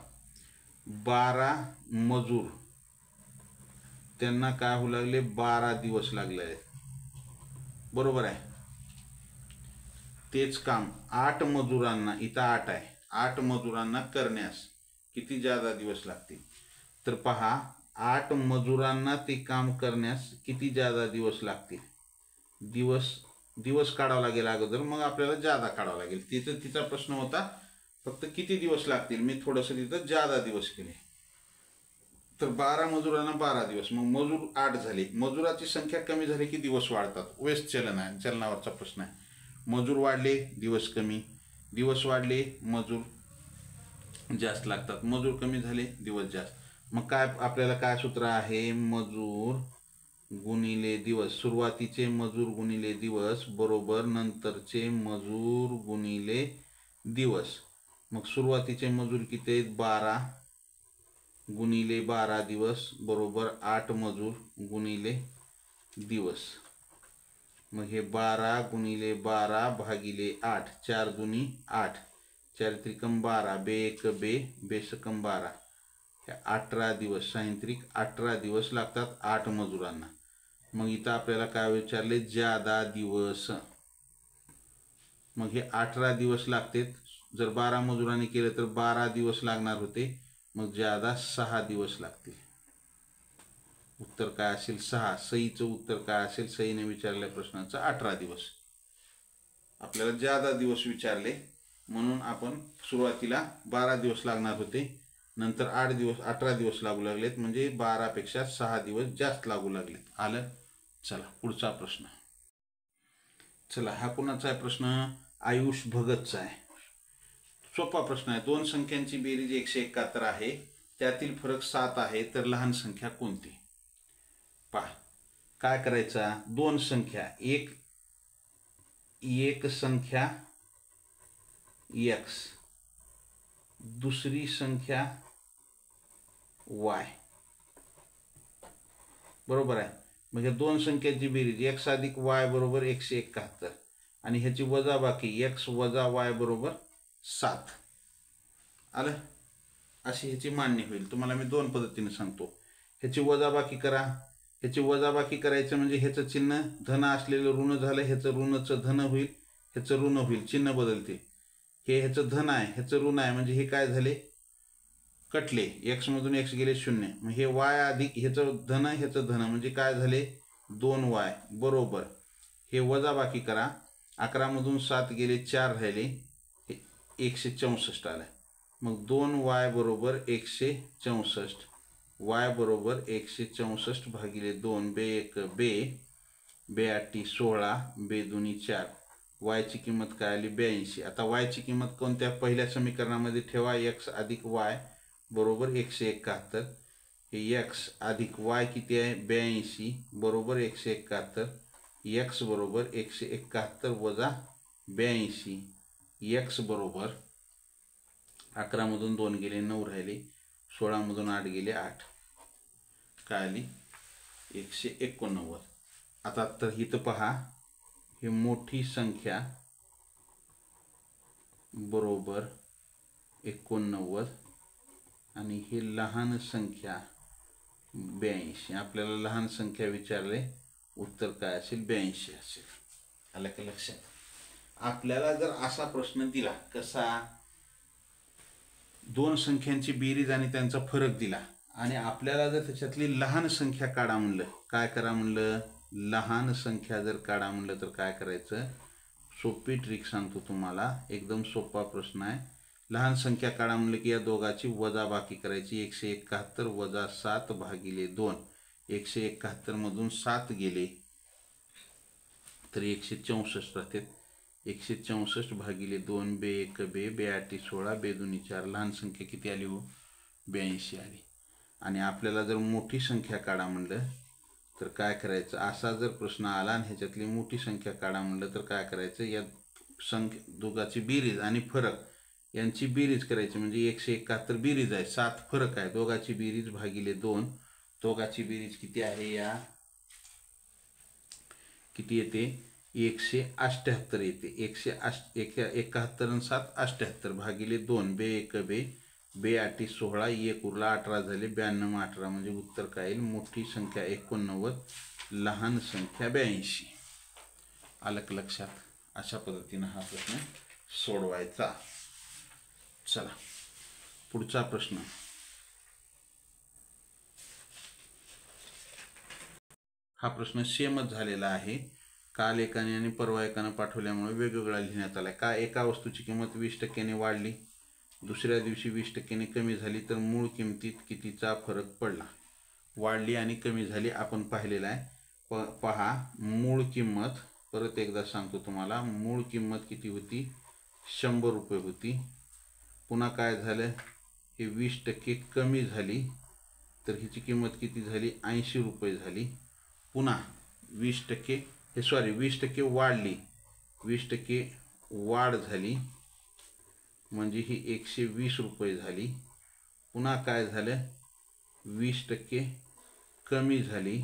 12 मजूर त्यांना काय होऊ लागले? 12 दिवस लागले आहेत, बरोबर आहे. तेच काम 8 मजुरांना, इथं 8 आहे, 8 मजुरांना करण्यास किती ज्यादा दिवस लागतील? तर पहा 8 मजुरांना ते काम करण्यास किती ज्यादा दिवस लागतील? दिवस काढावं लागेल अगोदर, मग आपल्याला ज्यादा काढावं लागेल. तिथं तिचा प्रश्न होता फक्त किती दिवस लागतील. मी थोडंसं तिथं ज्यादा दिवस केले. तर 12 मजुरांना 12 दिवस, मग मजूर 8 झाले. मजुराची संख्या कमी झाली की दिवस वाढतात. व्यस्त चलन आहे, चलनावरचा प्रश्न आहे. मजूर वाढले दिवस कमी, दिवस वाढले मजूर जास्त लागतात, मजूर कमी झाले दिवस जास्त. मग काय आपल्याला काय सूत्र आहे? मजूर गुणिले दिवस. सुरुवातीचे मजूर गुणिले दिवस बरोबर नंतरचे मजूर गुणिले दिवस. मग सुरुवातीचे मजूर किती आहेत? 12 गुणिले 12 दिवस बरोबर 8 मजूर गुणिले दिवस. मग हे 12 गुणिले 12 भागिले 8. 4 दुनी 8, 4 त्रिकम 12, बे एक बे, बेसकम 12. 18 दिवस, सायंत्रिक 18 दिवस लागतात 8 मजुरांना. मग इथं आपल्याला काय विचारले? ज्यादा दिवस. मग हे 18 दिवस लागतात. जर 12 मजुरांनी केलं तर 12 दिवस लागणार होते, मग ज्यादा 6 दिवस लागतील. उत्तर काय असेल? 6. सईचं उत्तर काय असेल? सईने विचारलेल्या प्रश्नाचं 18 दिवस. आपल्याला ज्यादा दिवस विचारले म्हणून आपण सुरुवातीला 12 दिवस लागणार होते, नंतर 8 दिवस 18 दिवस लागू लागलेत, म्हणजे 12 पेक्षा 6 दिवस जास्त लागू लागलेत. आलं? चला पुढचा प्रश्न. चला हा कुणाचा आहे प्रश्न? आयुष भगतचा आहे. सोपा प्रश्न आहे. 2 संख्यांची बेरीज 171 आहे, त्यातील फरक 7 आहे, तर लहान संख्या कोणती? पहा काय करायचा. 2 संख्या, एक संख्या x, दुसरी संख्या y, बरोबर आहे. म्हणजे 2 संख्याची बेरीज x अधिक y बरोबर 171. आणि ह्याची वजाबाकी x वजा y बरोबर 7 आलं. अशी ह्याची मांडणी होईल. तुम्हाला मी दोन पद्धतीने सांगतो. ह्याची वजाबाकी करा. ह्याची वजाबाकी करायचं म्हणजे ह्याचं चिन्ह धन असलेलं ऋण झालं, ह्याचं ऋणचं धन होईल, ह्याचं ऋण होईल, चिन्ह बदलते. हे ह्याचं धन आहे, ह्याचं ऋण आहे, म्हणजे हे काय झाले कटले. x मधून x गेले 0. मग हे y अधिक ह्याचं धन ह्याचं धन म्हणजे काय झाले 2y बरोबर. हे वजाबाकी करा. 11 मधून 7 गेले 4 राहिले, 164 आलं. मग 2y बरोबर 164. y बरोबर 164 भागिले 2. बे 1 बे, बे 8 16, बे 2 4. y ची किंमत काय आली 82. आता y ची किंमत कोणत्या पहिल्या समीकरणामध्ये ठेवा. x अधिक y बरोबर 171. हे x अधिक y किती आहे 82 बरोबर 171. x बरोबर 171 वजा 82. x बरोबर 11 मधून 2 गेले 9 राहिले, 16 मधून 8 गेले 8. काय आली 189. आता तर इथं पहा, ही मोठी संख्या बरोबर 89 आणि ही लहान संख्या 82. आपल्याला लहान संख्या विचारले, उत्तर काय असेल 82 असेल. आलं का लक्षात. आपल्याला जर असा प्रश्न दिला, कसा दोन संख्यांची बेरीज आणि त्यांचा फरक दिला आणि आपल्याला जर त्याच्यातली लहान संख्या काढा म्हणलं, काय करा म्हणलं, लहान संख्या जर काढा म्हणलं तर काय करायचं. सोपी ट्रिक सांगतो तुम्हाला, एकदम सोपा प्रश्न आहे. लहान संख्या काढा म्हणलं की या दोघाची वजाबाकी करायची. 171 वजा 7 भागिले 2. 171 मधून 7 गेले तर 164 राहते. 164 भागिले 2. बे 1 बे, बे 8 16, बे 2 4. लहान संख्या किती आली हो 82 आली. आणि आपल्याला जर मोठी संख्या काढा म्हणलं तर काय करायचं. असा जर प्रश्न आला आणि ह्याच्यातली मोठी संख्या काढा म्हणलं तर काय करायचं. या दोघाची बेरीज आणि फरक यांची बेरीज करायची. म्हणजे 171 बेरीज आहे, 7 फरक आहे. दोघाची बेरीज भागिले 2. दोघाची बेरीज किती आहे, या किती येते 178 येते. 171 आणि 7 78 भागिले 2. बे 1 बे, बे 8 16, 1 उरला 18 झाले, 92 18. म्हणजे उत्तर काय येईल, मोठी संख्या 89, लहान संख्या 82. आलं का लक्षात. अशा पद्धतीने हा प्रश्न सोडवायचा. चला पुढचा प्रश्न. हा प्रश्न सेमच झालेला आहे. काल एकाने आणि परवा एकाने पाठवल्यामुळे वेगवेगळा लिहिण्यात आला. का एका वस्तूची किंमत 20% वाढली, दुसऱ्या दिवशी 20% कमी झाली, तर मूळ किमतीत कितीचा फरक पडला. वाढली आणि कमी झाली आपण पाहिलेला आहे. पहा, मूळ किंमत परत एकदा सांगतो तुम्हाला. मूळ किंमत किती होती 100 रुपये होती. पुन्हा काय झालं, हे 20% कमी झाली तर हिची किंमत किती झाली 80 रुपये झाली. पुन्हा 20% 20% वाढली, 20% वाढ झाली म्हणजे ही 120 रुपये झाली. पुन्हा काय झालं 20% कमी झाली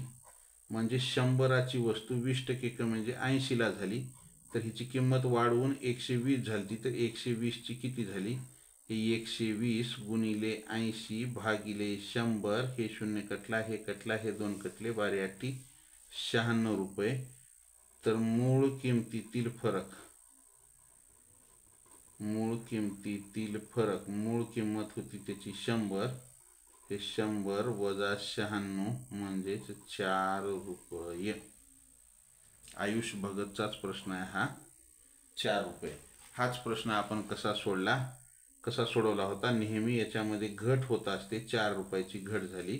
म्हणजे 100ची वस्तू 20% कमी म्हणजे 80ला झाली, तर हिची किंमत वाढवून 120 झाली. तर 120ची किती झाली, हे 120 गुणिले 80 भागिले 100. हे 0 कटला, हे कटला, हे 2 कटले, 12 96 रुपये. तर मूळ किमतीतील फरक, मूळ किमतीतील फरक, मूळ किंमत होती त्याची 100, हे 100 वजा 96 म्हणजेच 4 रुपये. आयुष भगतचाच प्रश्न आहे हा, 4 रुपये. हाच प्रश्न आपण कसा सोडवला होता. नेहमी याच्यामध्ये घट होत असते. 4 रुपयाची घट झाली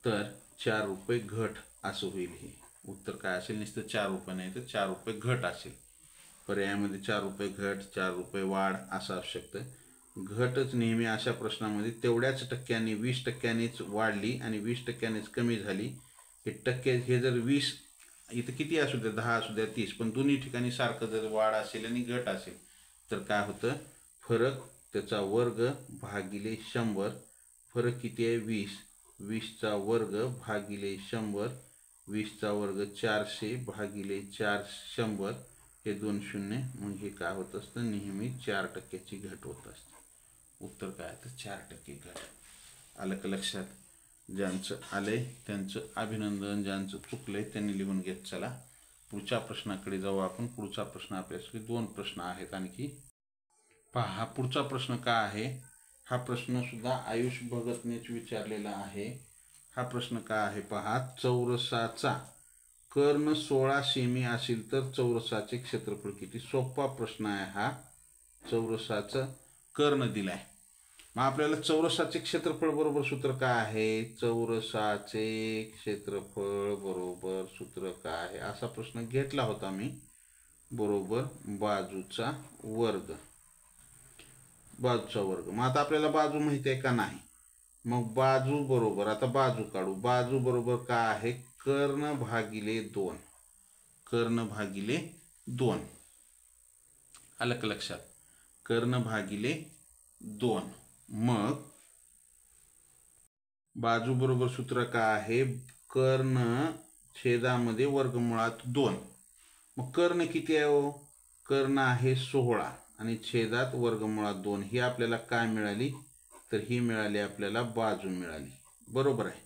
तर 4 रुपये घट असं होईल. हे उत्तर काय असेल, नुसतं 4 रुपये नाही तर 4 रुपये घट असेल. पर्यायामध्ये 4 रुपये घट, 4 रुपये वाढ असं असू शकतं. घटच नेहमी अशा प्रश्नामध्ये तेवढ्याच टक्क्यांनी 20%नीच वाढली आणि 20%नीच कमी झाली. हे टक्के हे जर 20 इथं किती असू द्या, 10 असू द्या, 30, पण दोन्ही ठिकाणी सारखं जर वाढ असेल आणि घट असेल तर काय होतं, फरक त्याचा वर्ग भागिले 100. फरक किती आहे 20, 20चा वर्ग भागिले 100 20चा वर्ग 400 भागिले 400 हे 2 शून्य, मग हे काय होत असतं, नेहमी 4% घट होत असते. उत्तर काय आहे तर 4% घट. आलं का लक्षात? ज्यांचं आलंय त्यांचं अभिनंदन, ज्यांचं चुकलंय त्यांनी लिहून घेत चला. पुढच्या प्रश्नाकडे जाऊ आपण. पुढचा प्रश्न आपल्यासाठी 2 प्रश्न आहेत आणखी. पहा हा पुढचा प्रश्न काय आहे. हा प्रश्न सुद्धा आयुष भगतनेच विचारलेला आहे. हा प्रश्न काय आहे पहा. चौरसाचा कर्ण 16 सेमी असेल तर चौरसाचे क्षेत्रफळ किती? सोपा प्रश्न आहे हा. चौरसाचं कर्ण दिलाय. मग आपल्याला चौरसाचे क्षेत्रफळ बरोबर सूत्र काय आहे? चौरसाचे क्षेत्रफळ बरोबर सूत्र काय आहे असा प्रश्न घेतला होता मी. बरोबर बाजूचा वर्ग. बाजूचा वर्ग. मग आता आपल्याला बाजू माहिती आहे का नाही? मग बाजू बरोबर, आता बाजू काढू. बाजू बरोबर काय आहे? कर्ण भागिले 2. कर्ण भागिले 2. आलं का लक्षात? कर्ण भागिले 2. मग बाजू बरोबर सूत्र काय आहे? कर्ण छेदामध्ये वर्गमुळात 2. मग कर्ण किती आहे हो? कर्ण आहे 16 आणि छेदात वर्गमुळात 2. ही आपल्याला काय मिळाली तर ही मिळाली आपल्याला बाजू मिळाली. बरोबर आहे.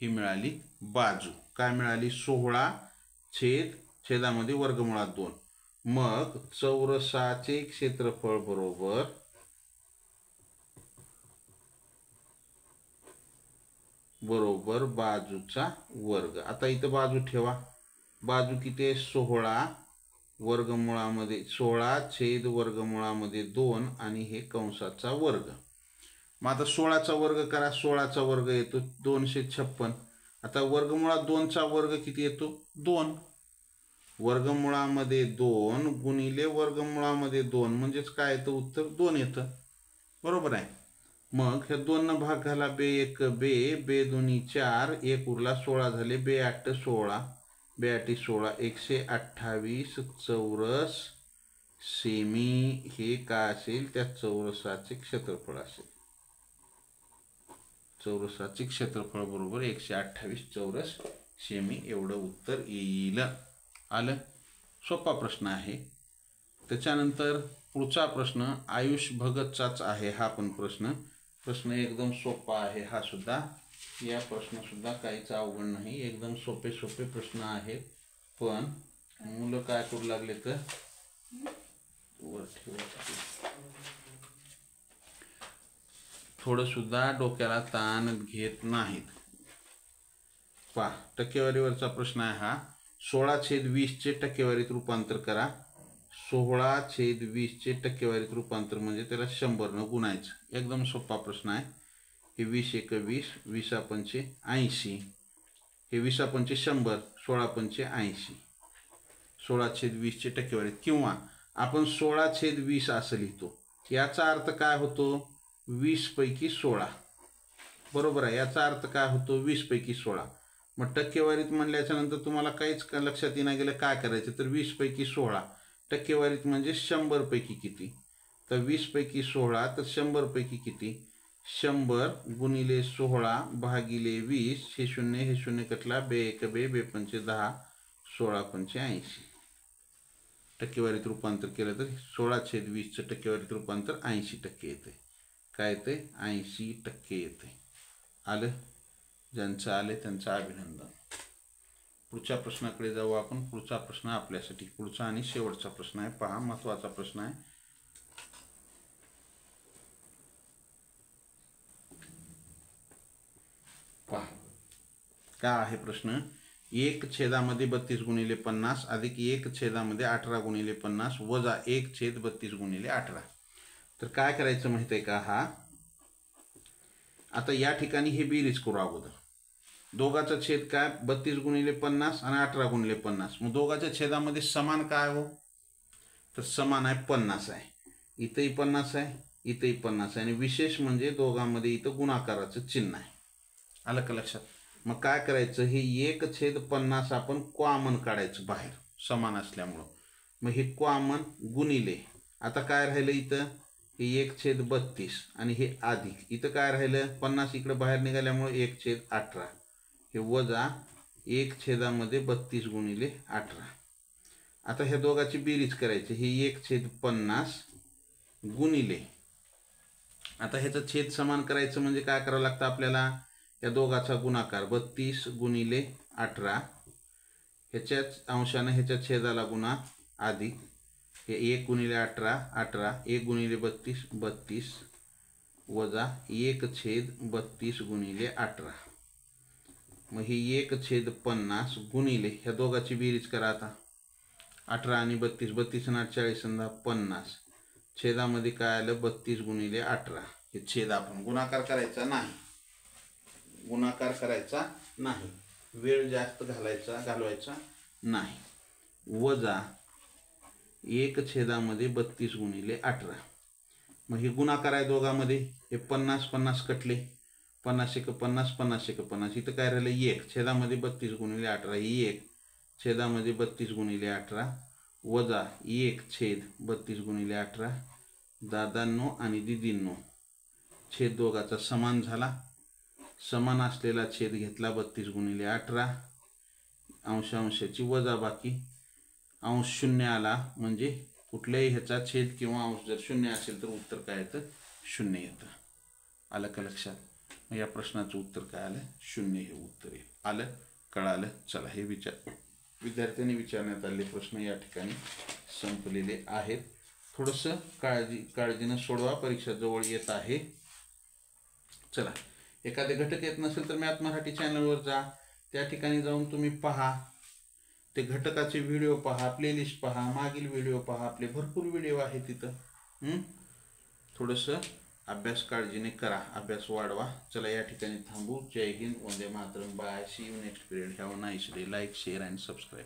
ही मिळाली बाजू. काय मिळाली? 16 छेदामध्ये वर्गमुळात 2. मग चौरसाचे क्षेत्रफळ बरोबर बाजूचा वर्ग. आता इथं बाजू ठेवा. बाजू किती आहे? 16 वर्गमुळामध्ये 16 छेद वर्गमुळामध्ये 2 आणि हे कंसाचा वर्ग. मग आता 16चा वर्ग करा. 16चा वर्ग येतो 256. आता वर्गमुळात 2चा वर्ग किती येतो? 2. वर्गमुळामध्ये 2 गुणिले वर्गमुळामध्ये 2 म्हणजेच काय येतं? उत्तर 2 येतं. बरोबर आहे. मग ह्या 2 न भाग घाला. बे 1 बे, बे 2 4, 1 उरला 16 झाले. बे 8 16, बे 8 16, 128 चौरस सेमी हे काय असेल? त्या चौरसाचे क्षेत्रफळ असेल. चौरसाचे क्षेत्रफळ बरोबर 128 चौरस सेमी एवढं उत्तर येईल. आलं? सोपा प्रश्न आहे. त्याच्यानंतर पुढचा प्रश्न आयुष भगतचाच आहे हा पण प्रश्न. प्रश्न एकदम सोपा आहे हा सुद्धा. या प्रश्न सुद्धा काहीच अवघड नाही. एकदम सोपे प्रश्न आहेत. पण मुलं काय करू लागले तर वर ठेवत थोडं सुद्धा डोक्याला ताण घेत नाहीत. पहा टक्केवारीवरचा प्रश्न आहे हा. 16/20 चे टक्केवारीत रूपांतर करा. 16/20 चे टक्केवारीत रूपांतर म्हणजे त्याला 100 न गुणायचं. एकदम सोपा प्रश्न आहे. हे 20 × 20, 20 × 5 80. हे 20 × 5 100, 16 × 5 80. 16/20 चे टक्केवारीत. किंवा आपण 16/20 असं लिहितो. याचा अर्थ काय होतो? 20 पैकी 16. बरोबर आहे. याचा अर्थ काय होतो? 20 पैकी 16. मग टक्केवारीत म्हणल्याच्या नंतर तुम्हाला काहीच लक्षात येणार गेलं काय करायचं तर 20 पैकी 16 टक्केवारीत म्हणजे 100 पैकी किती? तर 20 पैकी 16 तर 100 पैकी किती? 100 गुणिले 16 भागिले 20. हे शून्य कटला. बे 1 बे, बे 5 10, 16 × 5 80. टक्केवारीत रूपांतर केलं तर 16/20 टक्केवारीत रूपांतर 80% येते. काय येते? 80% येते. आलं? ज्यांचं आले त्यांचं अभिनंदन. पुढच्या प्रश्नाकडे जाऊ आपण. पुढचा प्रश्न आपल्यासाठी पुढचा आणि शेवटचा प्रश्न आहे. पहा महत्वाचा प्रश्न आहे. पहा काय आहे प्रश्न. 1/32 गुणिले 50 अधिक 1/18 गुणिले 50 वजा 1/32 गुणिले 18. तर काय करायचं माहित आहे का? हा आता या ठिकाणी हे बेरीज करू अगोदर. दोघाचा छेद काय? 32 गुणिले 50 आणि 18 गुणिले 50. मग दोघाच्या छेदामध्ये समान काय हो तर समान आहे 50 आहे. इथंही 50 आहे, इथंही 50 आहे. आणि विशेष म्हणजे दोघांमध्ये इथं गुणाकाराचं चिन्ह आहे. आलं का लक्षात? मग काय करायचं? हे 1/50 आपण कॉमन काढायचं बाहेर समान असल्यामुळं. मग हे कॉमन गुणिले आता काय राहिलं इथं? हे 1/32 आणि हे अधिक इथं काय राहिलं? 50 इकडे बाहेर निघाल्यामुळे 1/18. हे वजा 1/32 गुणिले 18. आता ह्या दोघाची बेरीज करायची. ही 1/50 गुणिले, आता ह्याचं छेद समान करायचं म्हणजे काय करावं लागतं आपल्याला, या दोघाचा गुणाकार 32 गुणिले 18, ह्याच्याच अंशाने ह्याच्या छेदाला गुणा अधिक, हे 1 गुणिले 18 18, 1 गुणिले 32 32, वजा 1/32 गुणिले 18. मग ही 1/50 गुणिले, ह्या दोघाची बेरीज करा आता. 18 आणि 32, 32 आणि 48 आणि 50, छेदामध्ये काय आलं 32 गुणिले 18. हे छेद आपण गुणाकार करायचा नाही, गुणाकार करायचा नाही, वेळ जास्त घालवायचा नाही. वजा 1/32 गुणिले 18. मग हे गुणाकार आहे दोघांमध्ये. हे 50 50 कटले, 50 एक 50, 50 एक 50, इथं काय राहिलं 1, छेदामध्ये 32 गुणिले 18, ही 1, छेदामध्ये 32 गुणिले 18, वजा 1/32 गुणिले 18. दादांनो आणि दीदींनो, छेद दोघाचा समान झाला. समान असलेला छेद घेतला 32 गुणिले 18, अंशांशाची वजा बाकी, अंश शून्य आला म्हणजे कुठल्याही ह्याचा छेद किंवा अंश जर शून्य असेल तर उत्तर काय येतं, शून्य येतं. आलं का लक्षात? मग या प्रश्नाचं उत्तर काय आलं, शून्य हे उत्तर आहे. आलं, कळालं? चला, हे विद्यार्थ्यांनी विचारण्यात आलेले प्रश्न या ठिकाणी संपलेले आहेत. थोडंसं काळजीनं सोडवा, परीक्षा जवळ येत आहे. चला, एखादे घटक येत नसेल तर मॅथ मराठी चॅनलवर जा, त्या ठिकाणी जाऊन तुम्ही पहा, ते घटकाचे व्हिडिओ पहा, प्लेलिस्ट पहा, मागील व्हिडिओ पहा, आपले भरपूर व्हिडिओ आहे तिथं. थोडंसं अभ्यास काळजीने करा, अभ्यास वाढवा. चला, या ठिकाणी थांबू. जय हिंद, वंदे मातरम, bye, see you next period. Have a nice day. Like, share and subscribe.